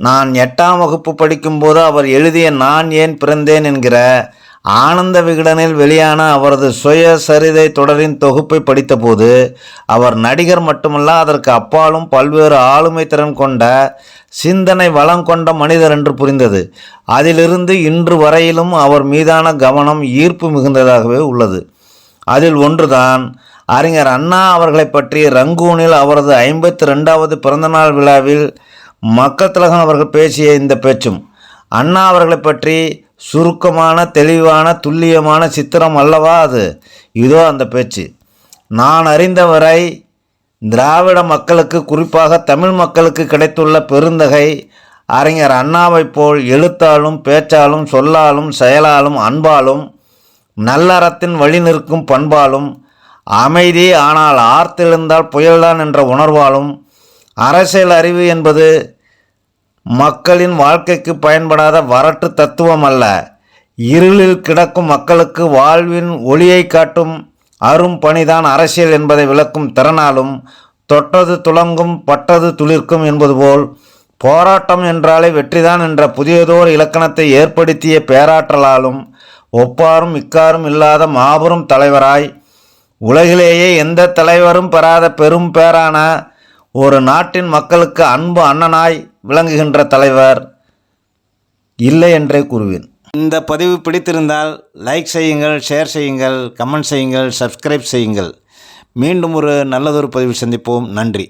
நான் 8ஆம் வகுப்பு படிக்கும்போது அவர் எழுதிய நான் ஏன் பிறந்தேன் என்கிற ஆனந்த விகடனில் வெளியான அவரது சுயசரிதை தொடரின் தொகுப்பை படித்தபோது அவர் நடிகர் மட்டுமல்ல, அதற்கு அப்பாலும் பல்வேறு ஆளுமை திறன் கொண்ட சிந்தனை வளம் கொண்ட மனிதர் என்று புரிந்தது. அதிலிருந்து இன்று வரையிலும் அவர் மீதான கவனம் ஈர்ப்பு மிகுந்ததாகவே உள்ளது. அதில் ஒன்றுதான் அறிஞர் அண்ணா அவர்களை பற்றி ரங்கூனில் அவரது 52வது பிறந்தநாள் விழாவில் மக்கள் திலகம் அவர்கள் பேசிய இந்த பேச்சும். அண்ணா அவர்களை பற்றி சுருக்கமான, தெளிவான, துல்லியமான சித்திரம் அல்லவா அது. இதோ அந்த பேச்சு. நான் அறிந்தவரை திராவிட மக்களுக்கு, குறிப்பாக தமிழ் மக்களுக்கு கிடைத்துள்ள பெருந்தகை அறிஞர் அண்ணாவைப் போல் எழுத்தாலும் பேச்சாலும் சொல்லாலும் செயலாலும் அன்பாலும் நல்லறத்தின் வழி நிற்கும் பண்பாலும் அமைதி ஆனால் ஆர்த்தெழுந்தால் புயல்தான் என்ற உணர்வாலும் அரசியல் அறிவு என்பது மக்களின் வாழ்க்கைக்கு பயன்படாத வரட்டு தத்துவம் அல்ல, இருளில் கிடக்கும் மக்களுக்கு வாழ்வின் ஒளியை காட்டும் அரும் பணிதான் அரசியல் என்பதை விளக்கும் திறனாலும் தொட்டது துளங்கும் பட்டது துளிர்க்கும் என்பது போல் போராட்டம் என்றாலே வெற்றிதான் என்ற புதியதோர் இலக்கணத்தை ஏற்படுத்திய பேராற்றலாலும் ஒப்பாரும் இக்காரும் இல்லாத மாபெரும் தலைவராய், உலகிலேயே எந்த தலைவரும் பெறாத பெரும் பேரான ஒரு நாட்டின் மக்களுக்கு அன்பு அண்ணனாய் விளங்குகின்ற தலைவர் இல்லை என்றே கூறுவேன். இந்த பதிவு பிடித்திருந்தால் லைக் செய்யுங்கள், ஷேர் செய்யுங்கள், கமெண்ட் செய்யுங்கள், சப்ஸ்கிரைப் செய்யுங்கள். மீண்டும் ஒரு நல்லதொரு பதிவு சந்திப்போம். நன்றி.